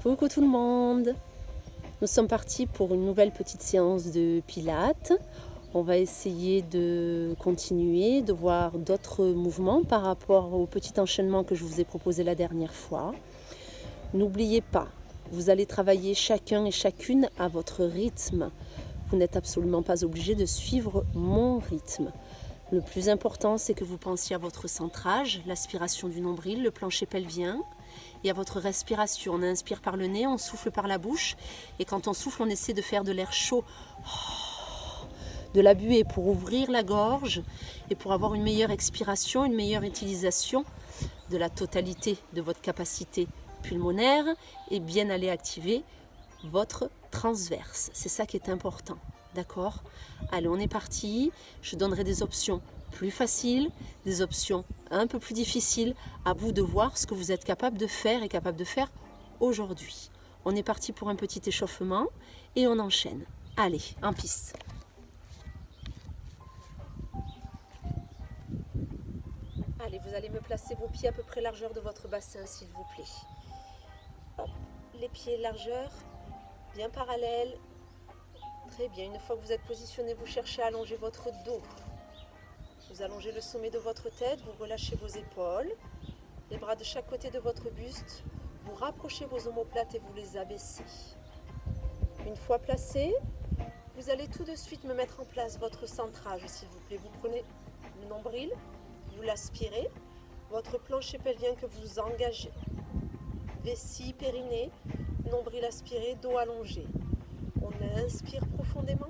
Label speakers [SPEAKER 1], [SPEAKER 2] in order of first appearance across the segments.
[SPEAKER 1] Coucou tout le monde. Nous sommes partis pour une nouvelle petite séance de pilates. On va essayer de continuer, de voir d'autres mouvements par rapport au petit enchaînement que je vous ai proposé la dernière fois. N'oubliez pas, vous allez travailler chacun et chacune à votre rythme. Vous n'êtes absolument pas obligé de suivre mon rythme. Le plus important, c'est que vous pensiez à votre centrage, l'aspiration du nombril, le plancher pelvien, et à votre respiration. On inspire par le nez, on souffle par la bouche, et quand on souffle, on essaie de faire de l'air chaud, de la buée pour ouvrir la gorge et pour avoir une meilleure expiration, une meilleure utilisation de la totalité de votre capacité pulmonaire et bien aller activer votre transverse. C'est ça qui est important. D'accord? Allez, on est parti. Je donnerai des options plus faciles, des options un peu plus difficiles. À vous de voir ce que vous êtes capable de faire et capable de faire aujourd'hui. On est parti pour un petit échauffement et on enchaîne. Allez, en piste. Allez, vous allez me placer vos pieds à peu près largeur de votre bassin, s'il vous plaît. Hop, les pieds largeur, bien parallèles. Très bien, une fois que vous êtes positionné, vous cherchez à allonger votre dos. Vous allongez le sommet de votre tête, vous relâchez vos épaules, les bras de chaque côté de votre buste, vous rapprochez vos omoplates et vous les abaissez. Une fois placé, vous allez tout de suite me mettre en place votre centrage, s'il vous plaît. Vous prenez le nombril, vous l'aspirez, votre plancher pelvien que vous engagez. Vessie, périnée, nombril aspiré, dos allongé. On inspire profondément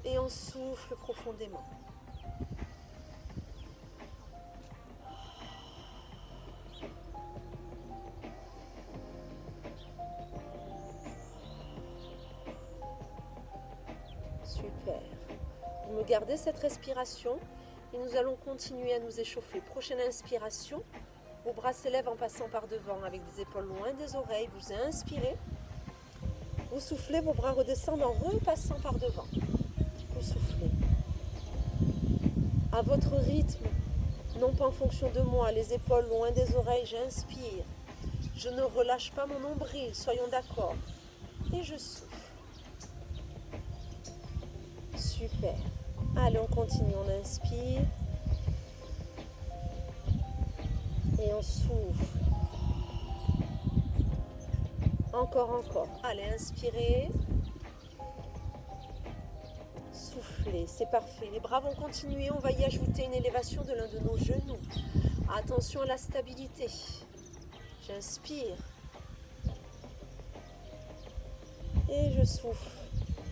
[SPEAKER 1] et on souffle profondément. Super. Vous me gardez cette respiration et nous allons continuer à nous échauffer. Prochaine inspiration, vos bras s'élèvent en passant par devant avec des épaules loin des oreilles. Vous inspirez. Vous soufflez, vos bras redescendent en repassant par devant. Vous soufflez. À votre rythme, non pas en fonction de moi, les épaules loin des oreilles, j'inspire. Je ne relâche pas mon nombril, soyons d'accord. Et je souffle. Super. Allez, on continue, on inspire. Et on souffle. Encore. Allez, inspirez. Soufflez, c'est parfait. Les bras vont continuer, on va y ajouter une élévation de l'un de nos genoux. Attention à la stabilité. J'inspire. Et je souffle.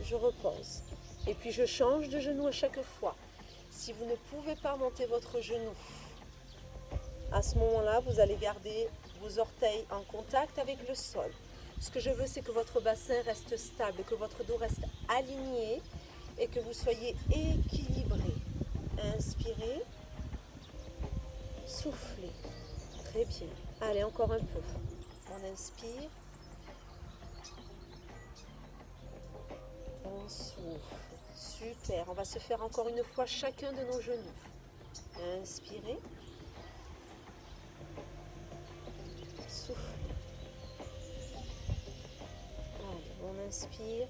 [SPEAKER 1] Je repose. Et puis je change de genou à chaque fois. Si vous ne pouvez pas monter votre genou, à ce moment-là, vous allez garder vos orteils en contact avec le sol. Ce que je veux, c'est que votre bassin reste stable, que votre dos reste aligné et que vous soyez équilibré. Inspirez, soufflez. Très bien. Allez, encore un peu. On inspire. On souffle. Super. On va se faire encore une fois chacun de nos genoux. Inspirez. Soufflez. Allez, on inspire.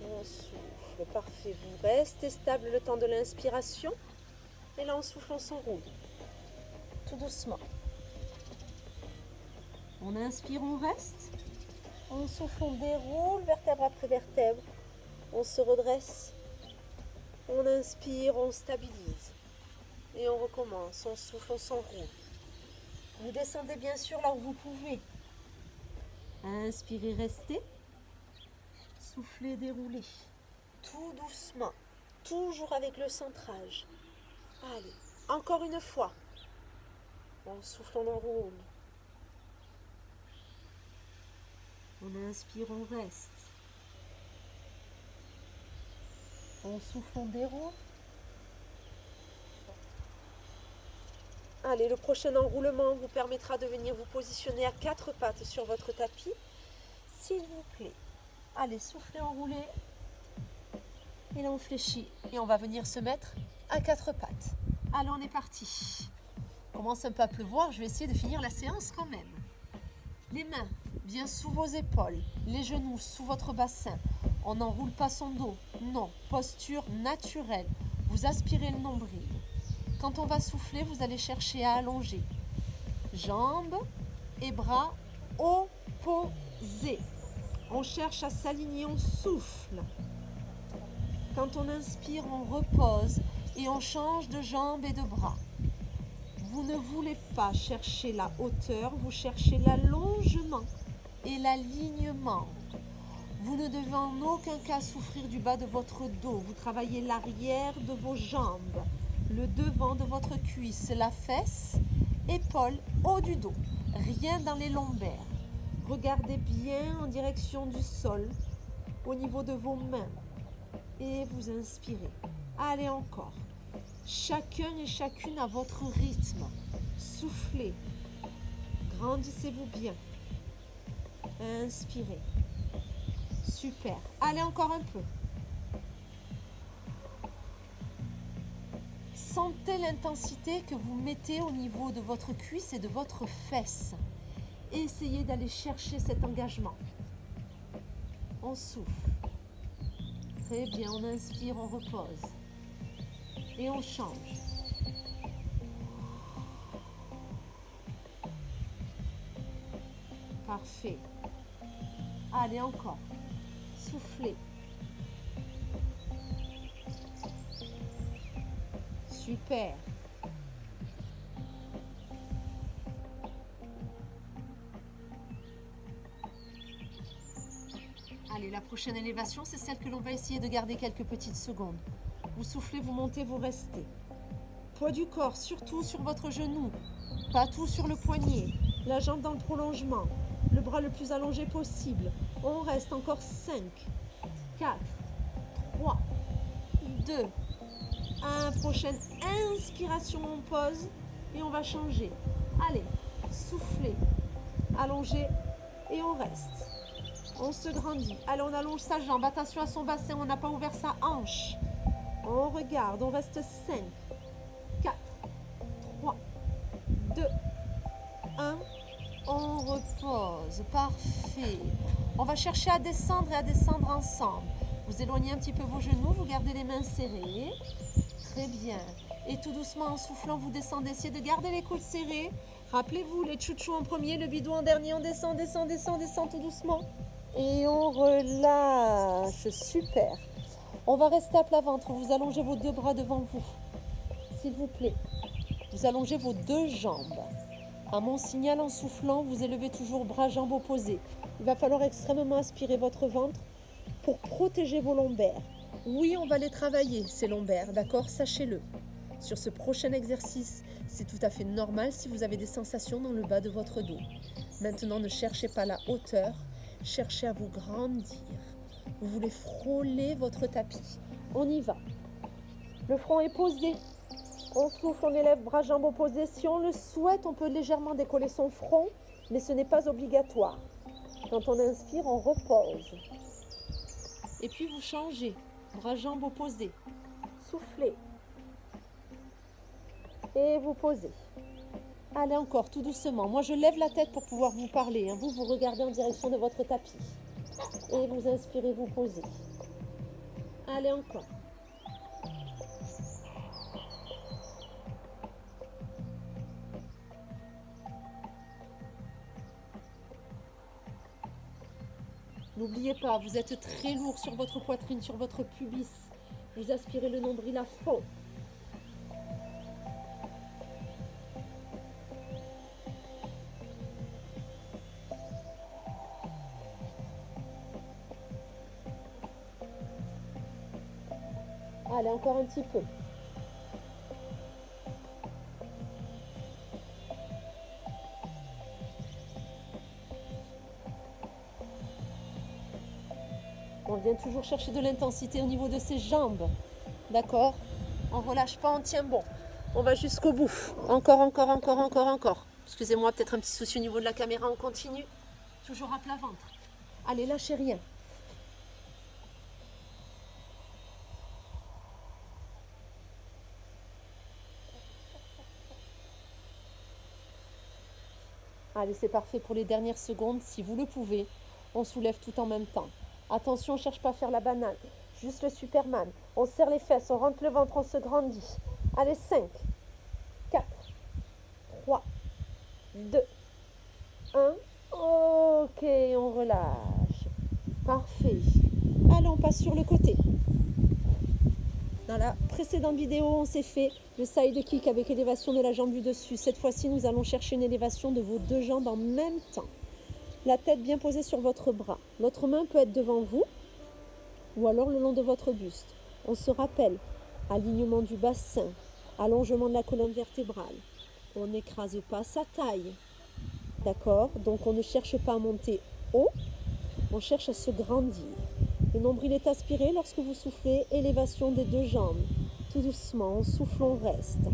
[SPEAKER 1] On souffle. Parfait. Vous restez stable le temps de l'inspiration. Et là, on souffle, on s'enroule. Tout doucement. On inspire, on reste. On souffle, on déroule vertèbre après vertèbre. On se redresse. On inspire, on stabilise. Et on recommence. On souffle, on s'enroule. Vous descendez bien sûr là où vous pouvez. Inspirez, restez. Soufflez, déroulez. Tout doucement. Toujours avec le centrage. Allez, encore une fois. On souffle, on enroule. On inspire, on reste. On souffle, on déroule. Allez, le prochain enroulement vous permettra de venir vous positionner à 4 pattes sur votre tapis. S'il vous plaît. Allez, soufflez, enroulez. Et là, on fléchit. Et on va venir se mettre à 4 pattes. Allez, on est parti. Commence un peu à pleuvoir, je vais essayer de finir la séance quand même. Les mains bien sous vos épaules, les genoux sous votre bassin. On n'enroule pas son dos, non, posture naturelle. Vous aspirez le nombril. Quand on va souffler, vous allez chercher à allonger. Jambes et bras opposés. On cherche à s'aligner, on souffle. Quand on inspire, on repose et on change de jambes et de bras. Vous ne voulez pas chercher la hauteur, vous cherchez l'allongement et l'alignement. Vous ne devez en aucun cas souffrir du bas de votre dos. Vous travaillez l'arrière de vos jambes, le devant de votre cuisse, la fesse, épaule, haut du dos. Rien dans les lombaires. Regardez bien en direction du sol, au niveau de vos mains. Et vous inspirez. Allez encore. Chacun et chacune à votre rythme. Soufflez. Grandissez-vous bien. Inspirez. Super. Allez encore un peu. Sentez l'intensité que vous mettez au niveau de votre cuisse et de votre fesse. Essayez d'aller chercher cet engagement. On souffle. Très bien, on inspire, on repose. Et on change. Parfait. Allez, encore. Soufflez. Super. Allez, la prochaine élévation, c'est celle que l'on va essayer de garder quelques petites secondes. Vous soufflez, vous montez, vous restez. Poids du corps, surtout sur votre genou. Pas tout sur le poignet. La jambe dans le prolongement. Le bras le plus allongé possible. On reste encore 5, 4, 3, 2, 1. Prochaine inspiration, on pose et on va changer. Allez, soufflez, allongez et on reste. On se grandit. Allez, on allonge sa jambe. Attention à son bassin, on n'a pas ouvert sa hanche. On regarde, on reste 5, 4, 3, 2, 1. On repose. Parfait. On va chercher à descendre et à descendre ensemble. Vous éloignez un petit peu vos genoux, vous gardez les mains serrées. Très bien. Et tout doucement, en soufflant, vous descendez. Essayez de garder les coudes serrés. Rappelez-vous, les chouchous en premier, le bidou en dernier. On descend, descend, descend, descend tout doucement. Et on relâche. Super. On va rester à plat ventre. Vous allongez vos deux bras devant vous. S'il vous plaît. Vous allongez vos deux jambes. À mon signal, en soufflant, vous élevez toujours bras, jambes opposés. Il va falloir extrêmement aspirer votre ventre pour protéger vos lombaires. Oui, on va les travailler, ces lombaires, d'accord? Sachez-le. Sur ce prochain exercice, c'est tout à fait normal si vous avez des sensations dans le bas de votre dos. Maintenant, ne cherchez pas la hauteur, cherchez à vous grandir. Vous voulez frôler votre tapis. On y va. Le front est posé. On souffle, on élève bras, jambes opposés. Si on le souhaite, on peut légèrement décoller son front, mais ce n'est pas obligatoire. Quand on inspire, on repose. Et puis vous changez. Bras, jambes opposés. Soufflez. Et vous posez. Allez encore, tout doucement. Moi, je lève la tête pour pouvoir vous parler. Vous, vous regardez en direction de votre tapis. Et vous inspirez, vous posez. Allez encore. N'oubliez pas, vous êtes très lourd sur votre poitrine, sur votre pubis. Vous aspirez le nombril à fond. Allez, encore un petit peu. On vient toujours chercher de l'intensité au niveau de ses jambes. D'accord? On ne relâche pas, on tient bon. On va jusqu'au bout. Encore, encore, encore, encore, encore. Excusez-moi, peut-être un petit souci au niveau de la caméra, on continue. Toujours à plat ventre. Allez, lâchez rien. Allez, c'est parfait pour les dernières secondes. Si vous le pouvez, on soulève tout en même temps. Attention, on ne cherche pas à faire la banane. Juste le Superman. On serre les fesses, on rentre le ventre, on se grandit. Allez, 5, 4, 3, 2, 1. Ok, on relâche. Parfait. Allez, on passe sur le côté. Dans la précédente vidéo, on s'est fait le side kick avec élévation de la jambe du dessus. Cette fois-ci, nous allons chercher une élévation de vos deux jambes en même temps. La tête bien posée sur votre bras. L'autre main peut être devant vous ou alors le long de votre buste. On se rappelle, alignement du bassin, allongement de la colonne vertébrale. On n'écrase pas sa taille. D'accord? Donc on ne cherche pas à monter haut, on cherche à se grandir. Le nombril est aspiré lorsque vous soufflez, élévation des deux jambes. Tout doucement, on souffle, on reste.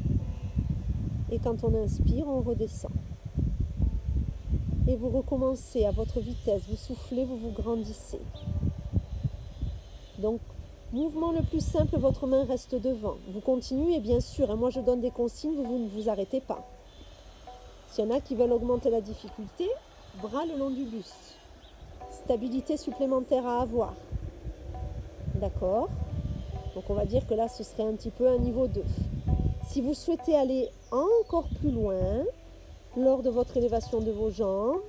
[SPEAKER 1] Et quand on inspire, on redescend. Et vous recommencez à votre vitesse, vous soufflez, vous vous grandissez. Donc, mouvement le plus simple, votre main reste devant. Vous continuez, bien sûr, et moi je donne des consignes, vous ne vous arrêtez pas. S'il y en a qui veulent augmenter la difficulté, bras le long du buste. Stabilité supplémentaire à avoir. D'accord? Donc on va dire que là, ce serait un petit peu un niveau 2. Si vous souhaitez aller encore plus loin, lors de votre élévation de vos jambes,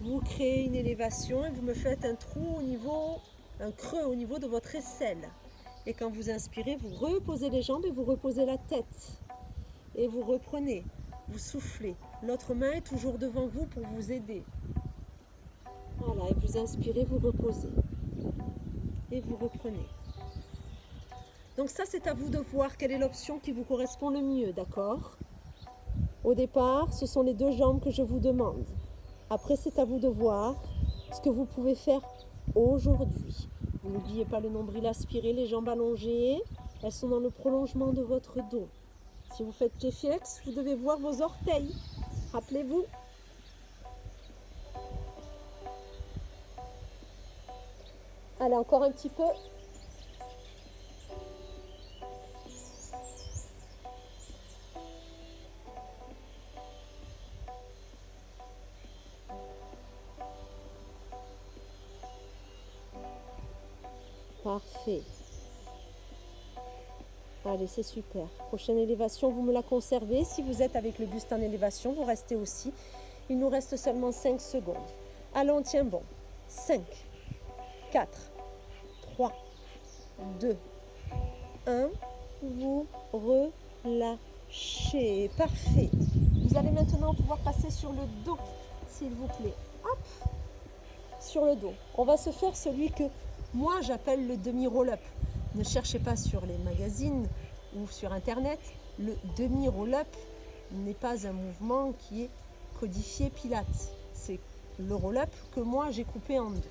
[SPEAKER 1] vous créez une élévation et vous me faites un trou au niveau, un creux au niveau de votre aisselle. Et quand vous inspirez, vous reposez les jambes et vous reposez la tête. Et vous reprenez, vous soufflez. L'autre main est toujours devant vous pour vous aider. Voilà, et vous inspirez, vous reposez. Et vous reprenez. Donc ça, c'est à vous de voir quelle est l'option qui vous correspond le mieux, d'accord? Au départ, ce sont les deux jambes que je vous demande. Après, c'est à vous de voir ce que vous pouvez faire aujourd'hui. Vous n'oubliez pas le nombril aspiré, les jambes allongées. Elles sont dans le prolongement de votre dos. Si vous faites TFX, vous devez voir vos orteils. Rappelez-vous. Allez, encore un petit peu. Parfait. Allez, c'est super. Prochaine élévation, vous me la conservez. Si vous êtes avec le buste en élévation, vous restez aussi. Il nous reste seulement 5 secondes. Allez, on tient bon. 5, 4, 3, 2, 1. Vous relâchez. Parfait. Vous allez maintenant pouvoir passer sur le dos, s'il vous plaît. Hop, sur le dos. On va se faire celui que moi j'appelle le demi-roll-up. Ne cherchez pas sur les magazines ou sur internet. Le demi-roll-up n'est pas un mouvement qui est codifié Pilates. C'est le roll-up que moi j'ai coupé en deux.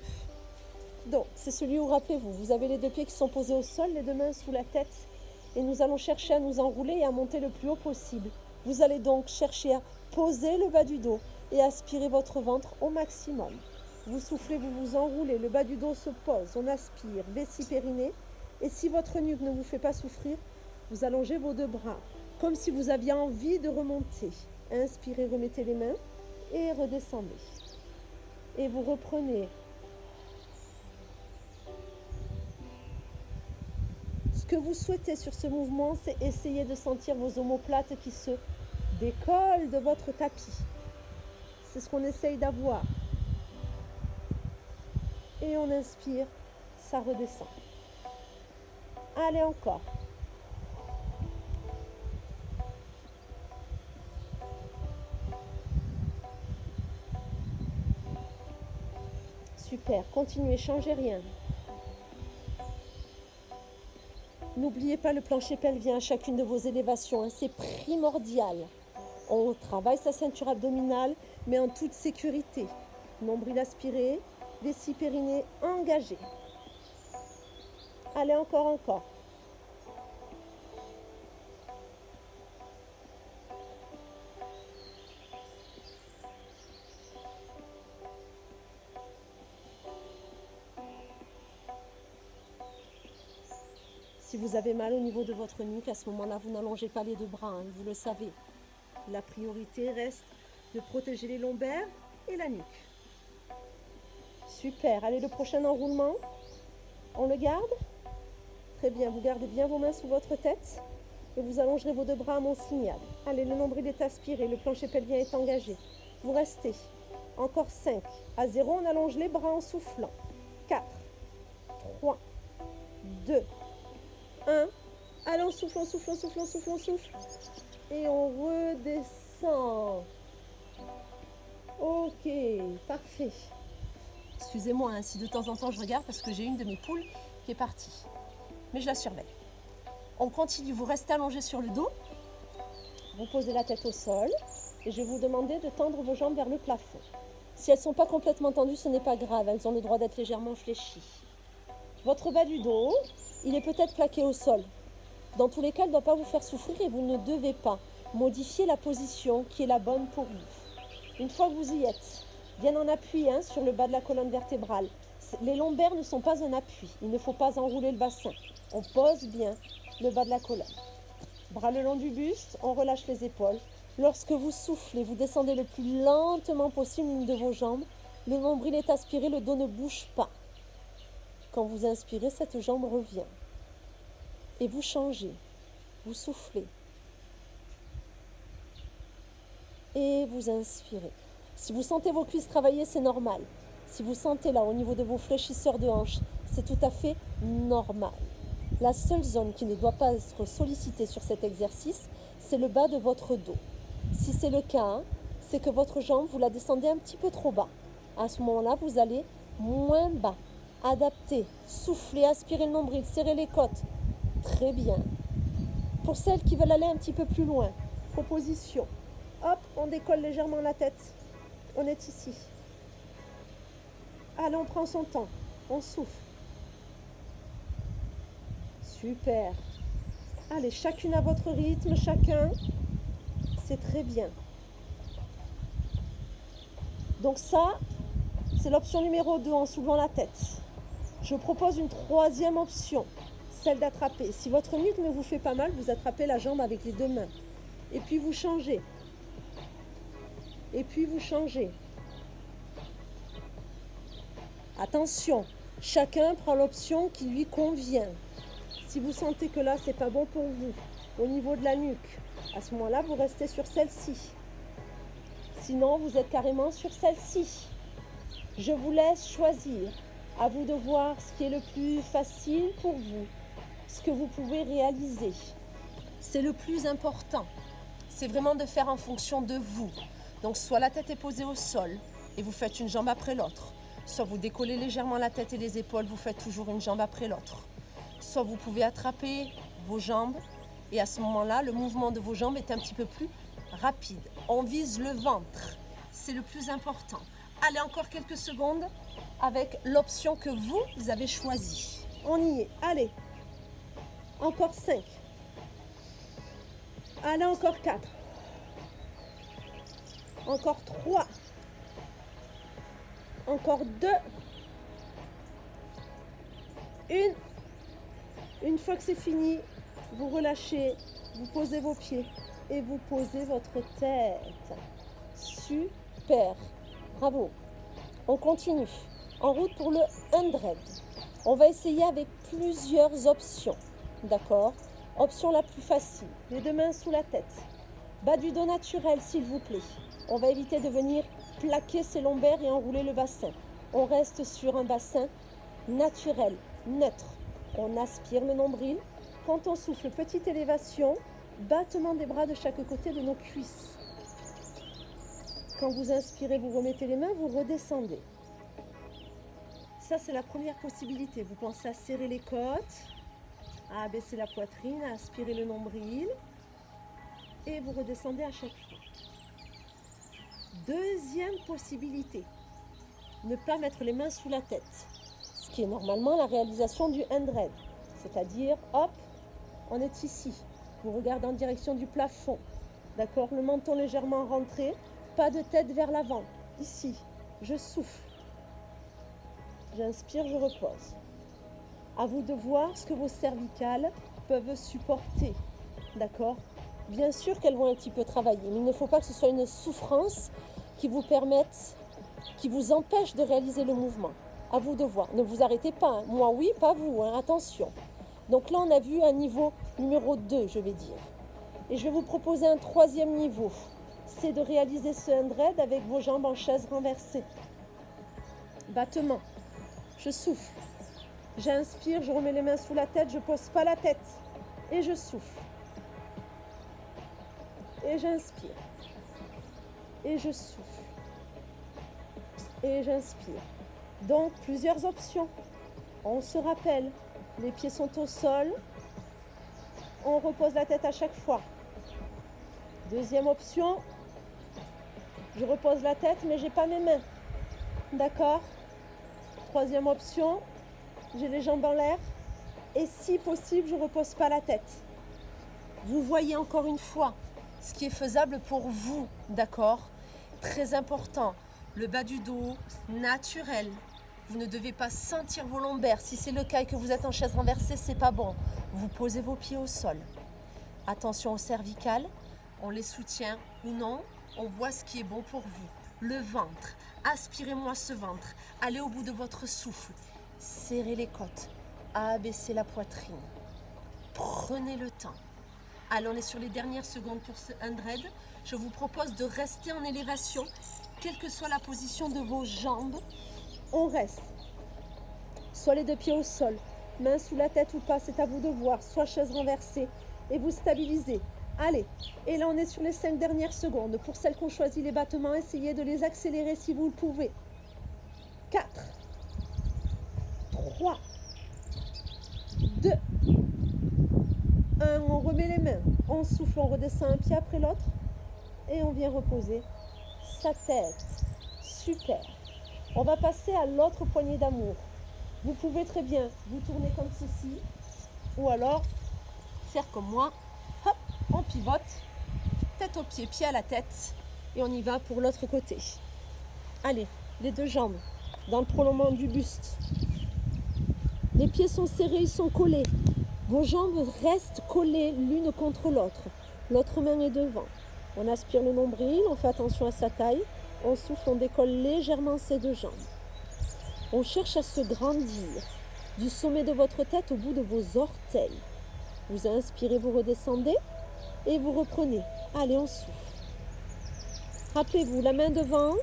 [SPEAKER 1] Donc c'est celui où, rappelez-vous, vous avez les deux pieds qui sont posés au sol, les deux mains sous la tête. Et nous allons chercher à nous enrouler et à monter le plus haut possible. Vous allez donc chercher à poser le bas du dos et aspirer votre ventre au maximum. Vous soufflez, vous vous enroulez, le bas du dos se pose, on aspire, vessie périnée. Et si votre nuque ne vous fait pas souffrir, vous allongez vos deux bras, comme si vous aviez envie de remonter. Inspirez, remettez les mains et redescendez. Et vous reprenez. Ce que vous souhaitez sur ce mouvement, c'est essayer de sentir vos omoplates qui se décollent de votre tapis. C'est ce qu'on essaye d'avoir. Et on inspire, ça redescend. Allez, encore. Super, continuez, changez rien. N'oubliez pas le plancher pelvien à chacune de vos élévations, hein, c'est primordial. On travaille sa ceinture abdominale, mais en toute sécurité. Nombril aspiré, vessie périnée engagée. Allez, encore, encore. Si vous avez mal au niveau de votre nuque, à ce moment-là, vous n'allongez pas les deux bras, hein, vous le savez. La priorité reste
[SPEAKER 2] de protéger les lombaires et la nuque. Super. Allez, le prochain enroulement, on le garde. Très bien, vous gardez bien vos mains sous votre tête et vous allongerez vos deux bras à mon signal. Allez, le nombril est aspiré, le plancher pelvien est engagé. Vous restez. Encore 5. À 0, on allonge les bras en soufflant. 4, 3, 2, 1. Allez, on souffle, on souffle, on souffle, on souffle, on souffle. Et on redescend. Ok, parfait. Excusez-moi hein, si de temps en temps je regarde parce que j'ai une de mes poules qui est partie. Mais je la surveille. On continue, vous restez allongé sur le dos. Vous posez la tête au sol. Et je vais vous demander de tendre vos jambes vers le plafond. Si elles ne sont pas complètement tendues, ce n'est pas grave. Elles ont le droit d'être légèrement fléchies. Votre bas du dos, il est peut-être plaqué au sol. Dans tous les cas, il ne doit pas vous faire souffrir et vous ne devez pas modifier la position qui est la bonne pour vous. Une fois que vous y êtes, bien en appui sur le bas de la colonne vertébrale. Les lombaires ne sont pas un appui. Il ne faut pas enrouler le bassin. On pose bien le bas de la colonne. Bras le long du buste, on relâche les épaules. Lorsque vous soufflez, vous descendez le plus lentement possible l'une de vos jambes. Le nombril est aspiré, le dos ne bouge pas. Quand vous inspirez, cette jambe revient. Et vous changez. Vous soufflez. Et vous inspirez. Si vous sentez vos cuisses travailler, c'est normal. Si vous sentez là, au niveau de vos fléchisseurs de hanches, c'est tout à fait normal. La seule zone qui ne doit pas être sollicitée sur cet exercice, c'est le bas de votre dos. Si c'est le cas, c'est que votre jambe, vous la descendez un petit peu trop bas. À ce moment-là, vous allez moins bas. Adapter, souffler, aspirer le nombril, serrer les côtes. Très bien. Pour celles qui veulent aller un petit peu plus loin, proposition. Hop, on décolle légèrement la tête. On est ici. Allez, on prend son temps. On souffle. Super. Allez, chacune à votre rythme, chacun. C'est très bien. Donc ça, c'est l'option numéro 2 en soulevant la tête. Je propose une troisième option, celle d'attraper. Si votre nuque ne vous fait pas mal, vous attrapez la jambe avec les deux mains. Et puis vous changez. Et puis vous changez. Attention, chacun prend l'option qui lui convient. Si vous sentez que là, c'est pas bon pour vous, au niveau de la nuque, à ce moment-là, vous restez sur celle-ci. Sinon, vous êtes carrément sur celle-ci. Je vous laisse choisir. À vous de voir ce qui est le plus facile pour vous, ce que vous pouvez réaliser. C'est le plus important. C'est vraiment de faire en fonction de vous. Donc, soit la tête est posée au sol et vous faites une jambe après l'autre. Soit vous décollez légèrement la tête et les épaules, vous faites toujours une jambe après l'autre. Soit vous pouvez attraper vos jambes et à ce moment-là, le mouvement de vos jambes est un petit peu plus rapide. On vise le ventre, c'est le plus important. Allez, encore quelques secondes avec l'option que vous avez choisie. On y est, allez. Encore 5. Allez, encore 4. Encore 3. Encore 2. Une fois que c'est fini, vous relâchez, vous posez vos pieds et vous posez votre tête. Super. Bravo. On continue. En route pour le 100. On va essayer avec plusieurs options. D'accord? Option la plus facile. Les deux mains sous la tête. Bas du dos naturel, s'il vous plaît. On va éviter de venir plaquer ses lombaires et enrouler le bassin. On reste sur un bassin naturel, neutre. On aspire le nombril. Quand on souffle, petite élévation, battement des bras de chaque côté de nos cuisses. Quand vous inspirez, vous remettez les mains, vous redescendez. Ça, c'est la première possibilité. Vous pensez à serrer les côtes, à abaisser la poitrine, à aspirer le nombril. Et vous redescendez à chaque fois. Deuxième possibilité, ne pas mettre les mains sous la tête. Ce qui est normalement la réalisation du 100. C'est-à-dire, hop, on est ici. Vous regardez en direction du plafond. D'accord? Le menton légèrement rentré. Pas de tête vers l'avant. Ici, je souffle. J'inspire, je repose. À vous de voir ce que vos cervicales peuvent supporter. D'accord? Bien sûr qu'elles vont un petit peu travailler, mais il ne faut pas que ce soit une souffrance qui vous permette, qui vous empêche de réaliser le mouvement. À vous de voir. Ne vous arrêtez pas. Hein. Moi, oui, pas vous. Hein. Attention. Donc là, on a vu un niveau numéro 2, je vais dire. Et je vais vous proposer un troisième niveau. C'est de réaliser ce 100 avec vos jambes en chaise renversée. Battement. Je souffle. J'inspire, je remets les mains sous la tête, je ne pose pas la tête. Et je souffle. Et j'inspire. Et je souffle. Et j'inspire. Donc, plusieurs options. On se rappelle, les pieds sont au sol. On repose la tête à chaque fois. Deuxième option, je repose la tête, mais je n'ai pas mes mains. D'accord? Troisième option, j'ai les jambes en l'air. Et si possible, je ne repose pas la tête. Vous voyez encore une fois ce qui est faisable pour vous. D'accord? Très important. Le bas du dos, naturel. Vous ne devez pas sentir vos lombaires. Si c'est le cas et que vous êtes en chaise renversée, c'est pas bon. Vous posez vos pieds au sol. Attention aux cervicales. On les soutient ou non. On voit ce qui est bon pour vous. Le ventre. Aspirez-moi ce ventre. Allez au bout de votre souffle. Serrez les côtes. Abaissez la poitrine. Prenez le temps. Allez, on est sur les dernières secondes pour ce 100. Je vous propose de rester en élévation, quelle que soit la position de vos jambes. On reste. Soit les deux pieds au sol, main sous la tête ou pas, c'est à vous de voir. Soit chaise renversée et vous stabilisez. Allez, et là on est sur les 5 dernières secondes. Pour celles qui ont choisi les battements, essayez de les accélérer si vous le pouvez. 4, 3, 2, 1. On remet les mains, on souffle, on redescend un pied après l'autre et on vient reposer sa tête. Super. On va passer à l'autre poignée d'amour. Vous pouvez très bien vous tourner comme ceci ou alors faire comme moi. Hop, on pivote, tête aux pieds, pied à la tête et on y va pour l'autre côté. Allez, les deux jambes dans le prolongement du buste. Les pieds sont serrés, ils sont collés. Vos jambes restent collées l'une contre l'autre. L'autre main est devant. On aspire le nombril, on fait attention à sa taille. On souffle, on décolle légèrement ses deux jambes. On cherche à se grandir du sommet de votre tête au bout de vos orteils. Vous inspirez, vous redescendez et vous reprenez. Allez, on souffle. Rappelez-vous, la main devant,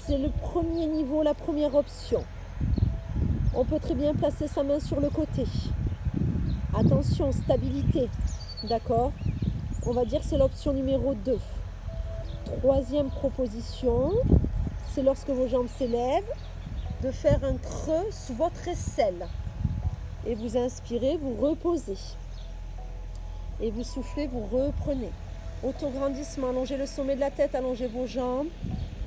[SPEAKER 2] c'est le premier niveau, la première option. On peut très bien placer sa main sur le côté. Attention, stabilité. D'accord? On va dire que c'est l'option numéro 2. Troisième proposition, c'est lorsque vos jambes s'élèvent, de faire un creux sous votre aisselle. Et vous inspirez, vous reposez. Et vous soufflez, vous reprenez. Autograndissement, allongez le sommet de la tête, allongez vos jambes.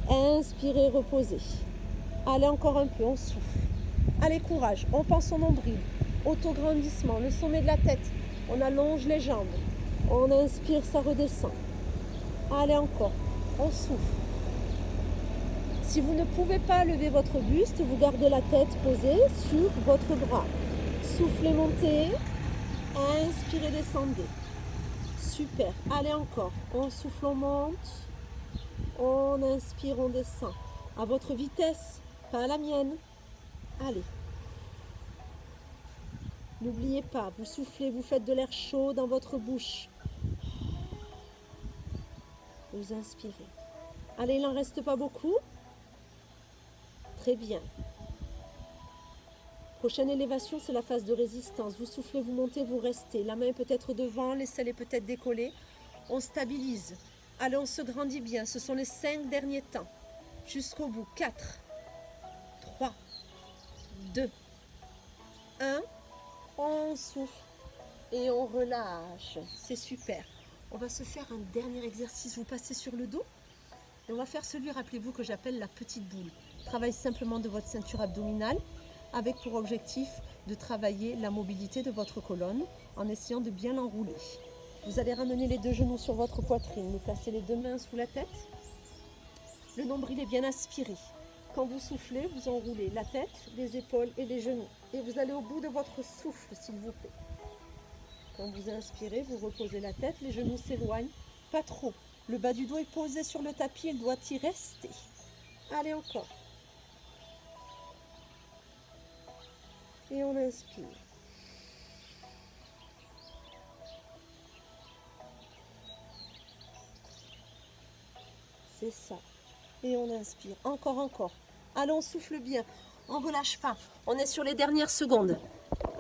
[SPEAKER 2] Inspirez, reposez. Allez encore un peu, on souffle. Allez, courage, on pense au nombril. Autograndissement, le sommet de la tête. On allonge les jambes. On inspire, ça redescend. Allez encore, on souffle. Si vous ne pouvez pas lever votre buste, vous gardez la tête posée sur votre bras. Soufflez, montez. Inspirez, descendez. Super. Allez encore. On souffle, on monte. On inspire, on descend. À votre vitesse, pas à la mienne. Allez. N'oubliez pas, vous soufflez, vous faites de l'air chaud dans votre bouche. Vous inspirez. Allez, il n'en reste pas beaucoup. Très bien. Prochaine élévation, c'est la phase de résistance. Vous soufflez, vous montez, vous restez. La main peut être devant, l'aisselle est peut-être décollée. On stabilise. Allez, on se grandit bien. Ce sont les 5 derniers temps. Jusqu'au bout. 4, 3, 2, 1. On souffle et on relâche. C'est super. On va se faire un dernier exercice. Vous passez sur le dos. Et on va faire celui, rappelez-vous, que j'appelle la petite boule. Travaille simplement de votre ceinture abdominale avec pour objectif de travailler la mobilité de votre colonne en essayant de bien l'enrouler. Vous allez ramener les deux genoux sur votre poitrine. Vous placez les deux mains sous la tête. Le nombril est bien aspiré. Quand vous soufflez, vous enroulez la tête, les épaules et les genoux. Et vous allez au bout de votre souffle, s'il vous plaît. Quand vous inspirez, vous reposez la tête, les genoux s'éloignent, pas trop. Le bas du dos est posé sur le tapis, il doit y rester. Allez, encore. Et on inspire. C'est ça. Et on inspire. Encore, encore. Allez, on souffle bien. On ne relâche pas. On est sur les dernières secondes.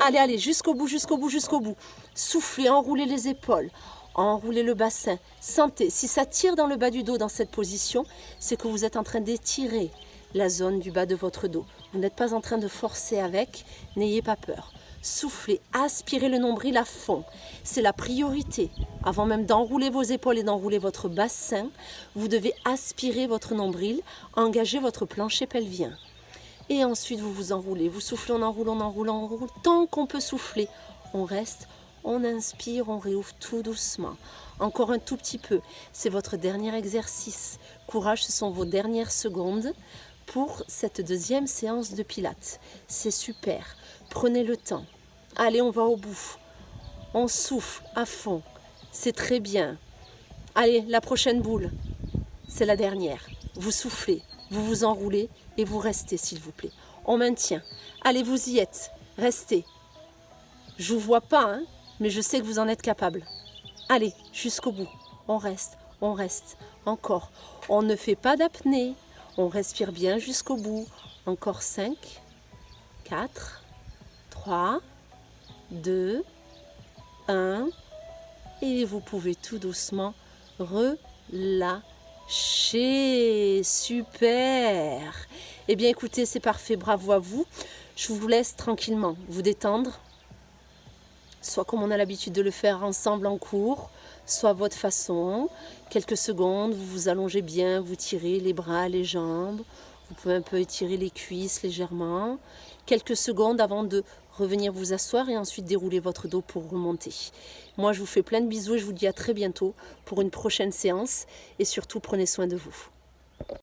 [SPEAKER 2] Allez, allez, jusqu'au bout, jusqu'au bout, jusqu'au bout. Soufflez, enroulez les épaules, enroulez le bassin. Sentez, si ça tire dans le bas du dos dans cette position, c'est que vous êtes en train d'étirer la zone du bas de votre dos. Vous n'êtes pas en train de forcer avec, n'ayez pas peur. Soufflez, aspirez le nombril à fond. C'est la priorité. Avant même d'enrouler vos épaules et d'enrouler votre bassin, vous devez aspirer votre nombril, engager votre plancher pelvien. Et ensuite, vous vous enroulez, vous soufflez, on enroule, on enroule, on enroule. Tant qu'on peut souffler, on reste, on inspire, on réouvre tout doucement. Encore un tout petit peu. C'est votre dernier exercice. Courage, ce sont vos dernières secondes pour cette deuxième séance de pilates. C'est super. Prenez le temps. Allez, on va au bout. On souffle à fond. C'est très bien. Allez, la prochaine boule. C'est la dernière. Vous soufflez, vous vous enroulez et vous restez, s'il vous plaît. On maintient. Allez, vous y êtes. Restez. Je ne vous vois pas, hein, mais je sais que vous en êtes capable. Allez, jusqu'au bout. On reste, encore. On ne fait pas d'apnée. On respire bien jusqu'au bout. Encore 5, 4, 3, 2, 1. Et vous pouvez tout doucement relâcher. Super. Eh bien, écoutez, c'est parfait. Bravo à vous. Je vous laisse tranquillement vous détendre. Soit comme on a l'habitude de le faire ensemble en cours, soit à votre façon. Quelques secondes, vous vous allongez bien, vous tirez les bras, les jambes. Vous pouvez un peu étirer les cuisses légèrement. Quelques secondes avant de revenir vous asseoir et ensuite dérouler votre dos pour remonter. Moi, je vous fais plein de bisous et je vous dis à très bientôt pour une prochaine séance. Et surtout, prenez soin de vous.